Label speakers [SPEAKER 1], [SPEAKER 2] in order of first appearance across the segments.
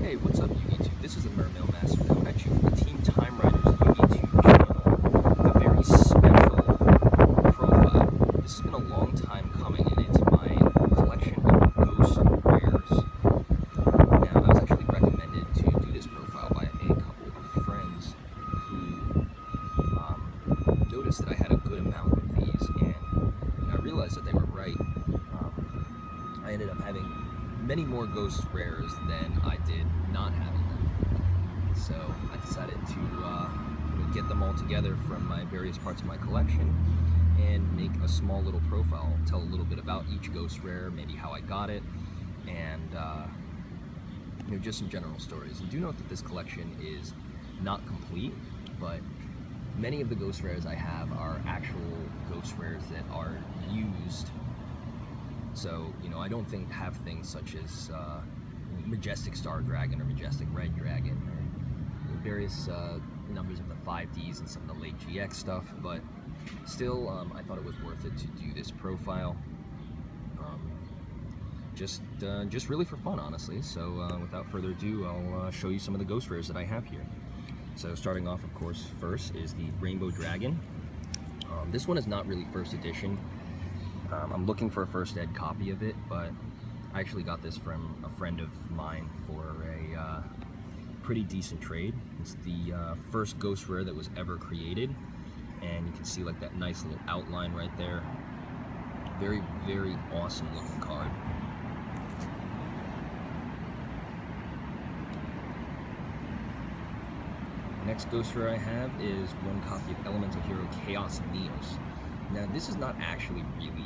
[SPEAKER 1] Hey, what's up, YouTube? This is the Mermail Master coming at you from the Team Time Riders YouTube channel with a very special profile. This has been a long time coming, and it's my collection of ghost rares. Now, I was actually recommended to do this profile by a couple of friends who noticed that I had a good amount of these, and I realized that they were right. I ended up having many more ghost rares than I did not having them. So I decided to get them all together from my various parts of my collection and make a small little profile, tell a little bit about each ghost rare, maybe how I got it, and just some general stories. And do note that this collection is not complete, but many of the ghost rares I have are actual ghost rares that are used. So, I don't have things such as Majestic Star Dragon or Majestic Red Dragon, or various numbers of the 5Ds and some of the late GX stuff, but still, I thought it was worth it to do this profile. Just really for fun, honestly. So, without further ado, I'll show you some of the ghost rares that I have here. So, starting off, of course, first is the Rainbow Dragon. This one is not really first edition. I'm looking for a first ed copy of it, but I actually got this from a friend of mine for a pretty decent trade. It's the first ghost rare that was ever created, and you can see like that nice little outline right there. Very, very awesome looking card. Next ghost rare I have is one copy of Elemental Hero Chaos Neos. Now, this is not actually really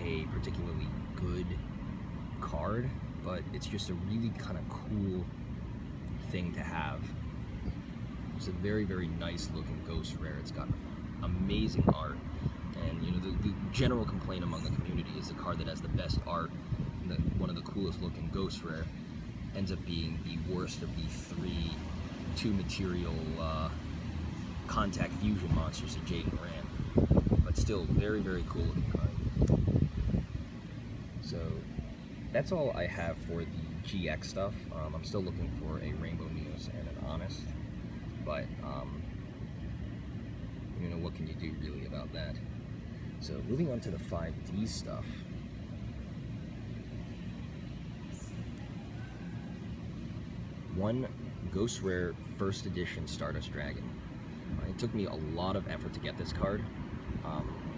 [SPEAKER 1] a particularly good card, but it's just a really kind of cool thing to have. It's a very, very nice looking ghost rare. It's got amazing art, and the general complaint among the community is the card that has the best art, and one of the coolest looking ghost rare, ends up being the worst of the three two-material contact fusion monsters of Jade and Ran. But still, very, very cool looking card. So that's all I have for the GX stuff. I'm still looking for a Rainbow Neos and an Honest, but what can you do really about that? So moving on to the 5D stuff. One ghost rare first edition Stardust Dragon. It took me a lot of effort to get this card.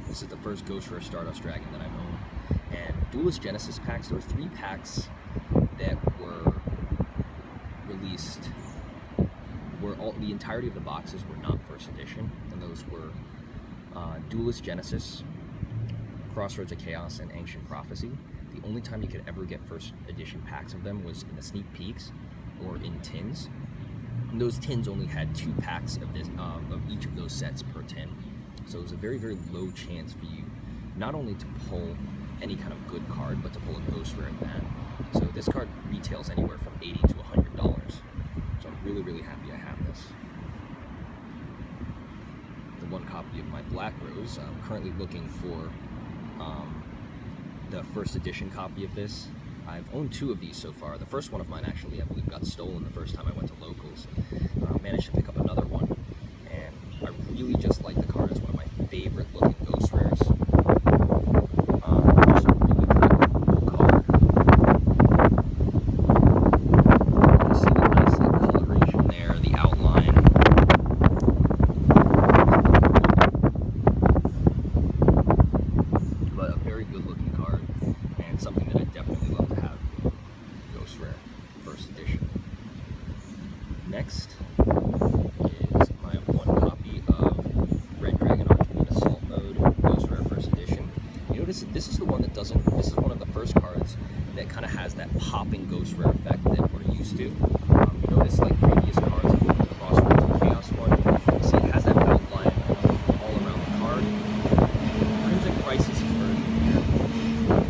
[SPEAKER 1] This is the first ghost rare Stardust Dragon that I've owned. And Duelist Genesis packs, there were 3 packs that were released where the entirety of the boxes were not first edition, and those were Duelist Genesis, Crossroads of Chaos, and Ancient Prophecy. The only time you could ever get first edition packs of them was in the sneak peeks or in tins. And those tins only had 2 packs of each of those sets per tin. So it was a very, very low chance for you not only to pull any kind of good card, but to pull a ghost rare at that. So this card retails anywhere from $80 to $100. So I'm really, really happy I have this. The one copy of my Black Rose. I'm currently looking for the first edition copy of this. I've owned 2 of these so far. The first one of mine actually, I believe, got stolen the first time I went to locals. Managed to pick up another one, and I really just like the card. It's one of my favorite looking ghost rares. Just a really cool card. You see the nice like, coloration there, the outline. But a very good looking card, and something that I definitely love to have. Ghost rare, first edition. Next is my one copy of Red Dragon Archfiend Assault Mode, Ghost Rare First Edition. You notice this is the one that doesn't, this is one of the first cards that kind of has that popping Ghost Rare effect that we're used to. You notice like previous cards, like the Crossroads of Chaos one, you see it has that outline all around the card. Crimson Crisis' version here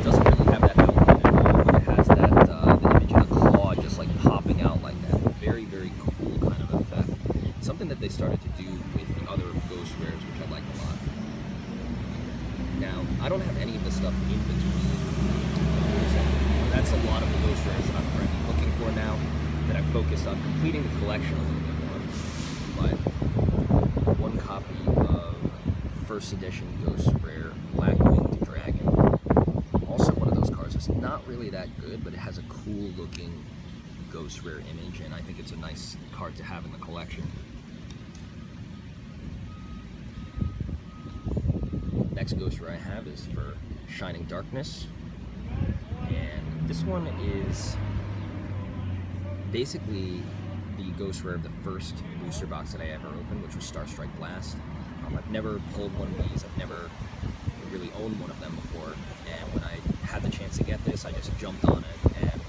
[SPEAKER 1] doesn't really have that outline at all, but it has that, the image of the claw just like popping out like that. Very, very cool kind of effect. Something that they started to do with the other ghost rares, which I like a lot. Now, I don't have any of the stuff in between. That's a lot of the ghost rares that I'm currently looking for now, that I focused on completing the collection a little bit more. But one copy of first edition Ghost Rare Black Winged Dragon. Also one of those cards that's not really that good, but it has a cool looking Ghost Rare image, and I think it's a nice card to have in the collection. Next Ghost Rare I have is for Shining Darkness, and this one is basically the Ghost Rare of the first booster box that I ever opened, which was Stardust Blast. I've never pulled one of these. I've never really owned one of them before, and when I had the chance to get this, I just jumped on it, and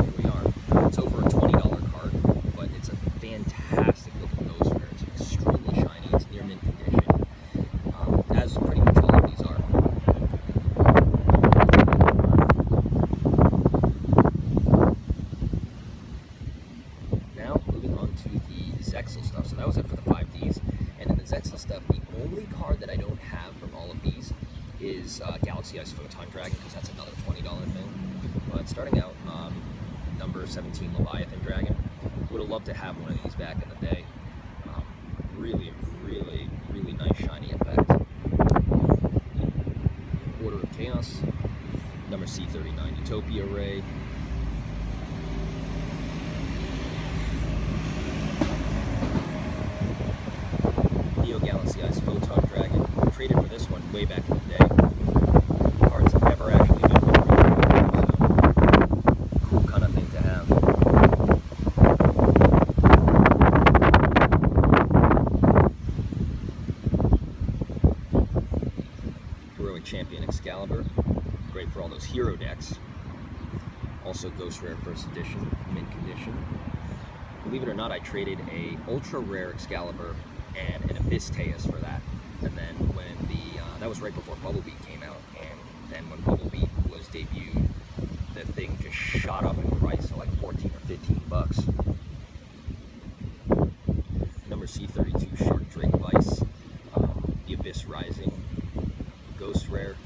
[SPEAKER 1] here we are. It's over a $20 card, but it's a fantastic looking Ghost Rare. It's extremely shiny. It's near mint condition, as pretty much all of these are. Now, moving on to the Zexal stuff. So that was it for the 5Ds. And in the Zexal stuff, the only card that I don't have from all of these is Galaxy Ice Photon Dragon, because that's another $20 thing. But starting out, number 17 Leviathan Dragon. Would have loved to have one of these back in the day. Really nice shiny effect. Order of Chaos. Number C39 Utopia Ray. Galaxy Ice Photon Dragon. Traded for this one way back in the day. Cards have never actually been one, so cool kind of thing to have. Heroic Champion Excalibur. Great for all those hero decks. Also Ghost Rare First Edition, mint condition. Believe it or not, I traded a ultra rare Excalibur and an Abyss Teus for that. And then when that was right before Bubble Beat came out, and then when Bubble Beat was debuted, the thing just shot up in price to like 14 or 15 bucks. Number C32 Shark Drake Vice, the Abyss Rising, Ghost Rare.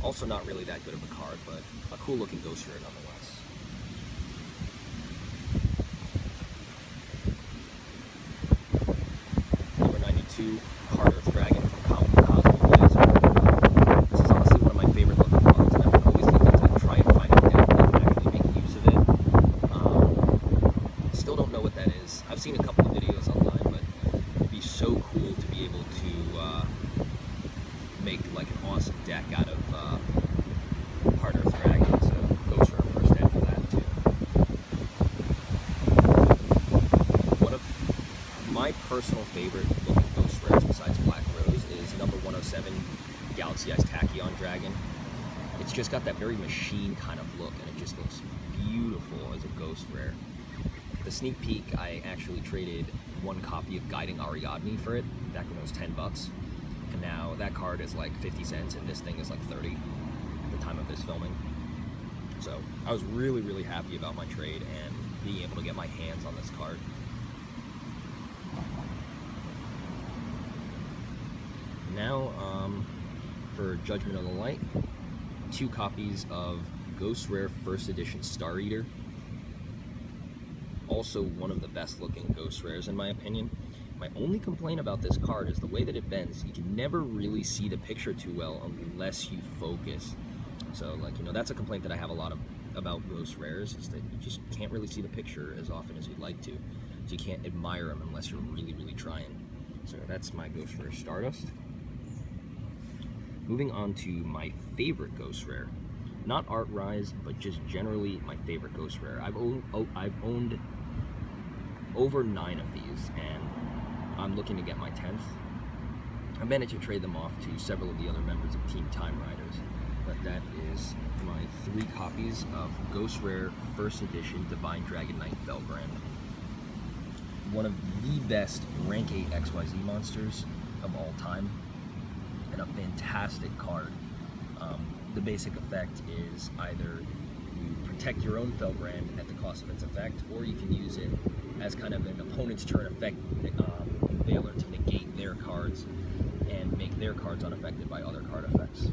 [SPEAKER 1] Also not really that good of a card, but a cool looking Ghost Rare nonetheless. Hard Earth Dragon from Cosmo Blazer. This is honestly one of my favorite looking cards, and I've been always looking to try and find a deck that can actually make use of it. Still don't know what that is. I've seen a couple of videos online, but it'd be so cool to be able to make like an awesome deck out of Hard Earth Dragon, so Ghost Rare first deck for that too. One of my personal favorite besides Black Rose is number 107 Galaxy Ice Tachyon Dragon. It's just got that very machine kind of look, and it just looks beautiful as a Ghost Rare. The sneak peek, I actually traded one copy of Guiding Ariadne for it back when it was 10 bucks, and now that card is like 50 cents and this thing is like 30 at the time of this filming. So I was really happy about my trade and being able to get my hands on this card. Now, for Judgment of the Light, 2 copies of Ghost Rare First Edition Star Eater. Also one of the best looking Ghost Rares in my opinion. My only complaint about this card is the way that it bends. You can never really see the picture too well unless you focus. So like, you know, that's a complaint that I have a lot about Ghost Rares, is that you just can't really see the picture as often as you'd like to. So you can't admire them unless you're really trying. So that's my Ghost Rare Stardust. Moving on to my favorite Ghost Rare. Not Art Rise, but just generally my favorite Ghost Rare. I've owned over 9 of these, and I'm looking to get my 10th. I managed to trade them off to several of the other members of Team Time Riders, but that is my 3 copies of Ghost Rare First Edition Divine Dragon Knight Felbrand. One of the best Rank 8 XYZ monsters of all time, and a fantastic card. The basic effect is either you protect your own Felbrand at the cost of its effect, or you can use it as kind of an opponent's turn effect veiler to negate their cards and make their cards unaffected by other card effects.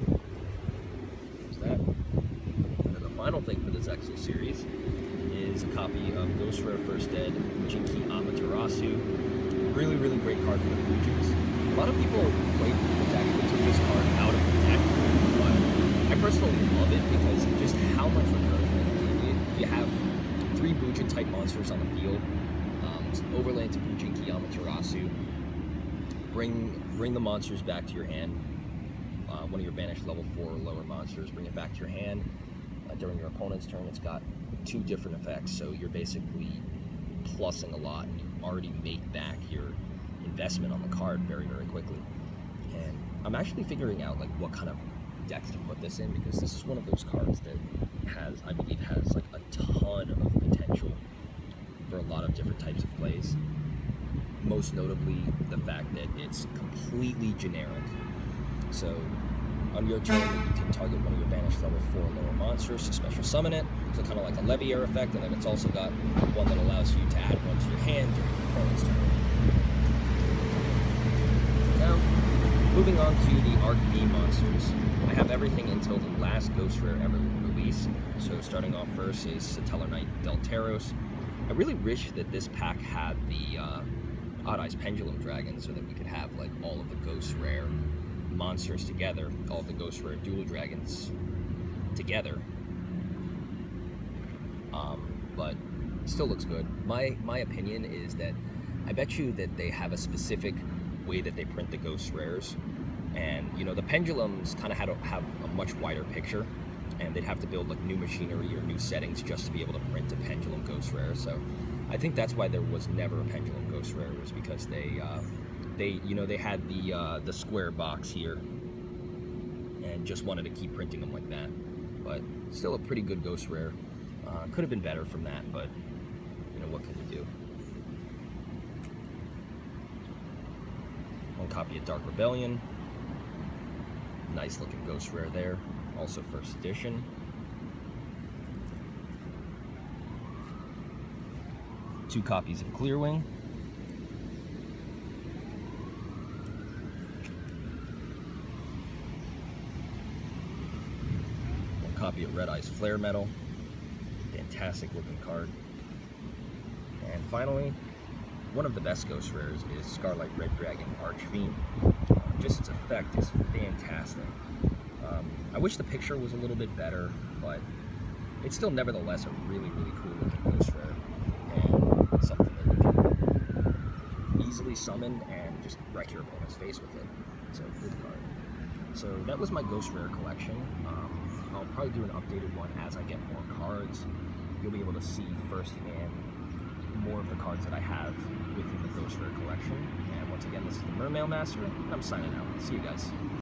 [SPEAKER 1] There's that. And then the final thing for this Exo series is a copy of Ghost Rare First Dead Jinki Amaterasu. Really, really great card for the Blue Jays. A lot of people actually took this card out of the deck, but I personally love it because of just how much recursion. If you have 3 Bujin type monsters on the field, overlay into Jinki Amaterasu, bring the monsters back to your hand. One of your banished level 4 or lower monsters, bring it back to your hand. During your opponent's turn, it's got 2 different effects, so you're basically plussing a lot, and you already make back your investment on the card very, very quickly. And I'm actually figuring out like what kind of decks to put this in, because this is one of those cards that I believe has like a ton of potential for a lot of different types of plays. Most notably, the fact that it's completely generic. So on your turn, you can target one of your banished level 4 or lower monsters to special summon it. So kind of like a Leviair effect, and then it's also got one that allows you to add one to your hand during your opponent's turn. Now, moving on to the Arc V monsters. I have everything until the last Ghost Rare ever released. So starting off first is Satellar Knight Delteros. I really wish that this pack had the Odd Eyes Pendulum Dragon, so that we could have like all of the Ghost Rare monsters together, all of the Ghost Rare Dual Dragons together. But still looks good. My opinion is that I bet you that they have a specific way that they print the Ghost Rares, and you know, the Pendulums kind of had to have a much wider picture, and they'd have to build like new machinery or new settings just to be able to print a Pendulum Ghost Rare. So I think that's why there was never a Pendulum Ghost Rare, was because they had the square box here and just wanted to keep printing them like that. But still a pretty good Ghost Rare. Could have been better from that, but you know, what can you do? One copy of Dark Rebellion. Nice looking Ghost Rare there. Also first edition. Two copies of Clearwing. One copy of Red Eyes Flare Metal. Fantastic looking card. And finally, one of the best Ghost Rares is Scarlet Red Dragon Archfiend. Just its effect is fantastic. I wish the picture was a little bit better, but it's still nevertheless a really, really cool looking Ghost Rare, and something that you can easily summon and just wreck your opponent's face with it. So, good card. So that was my Ghost Rare collection. I'll probably do an updated one as I get more cards. You'll be able to see firsthand more of the cards that I have within the Ghost Rare collection. And once again, this is the Mermail Master, and I'm signing out. See you guys.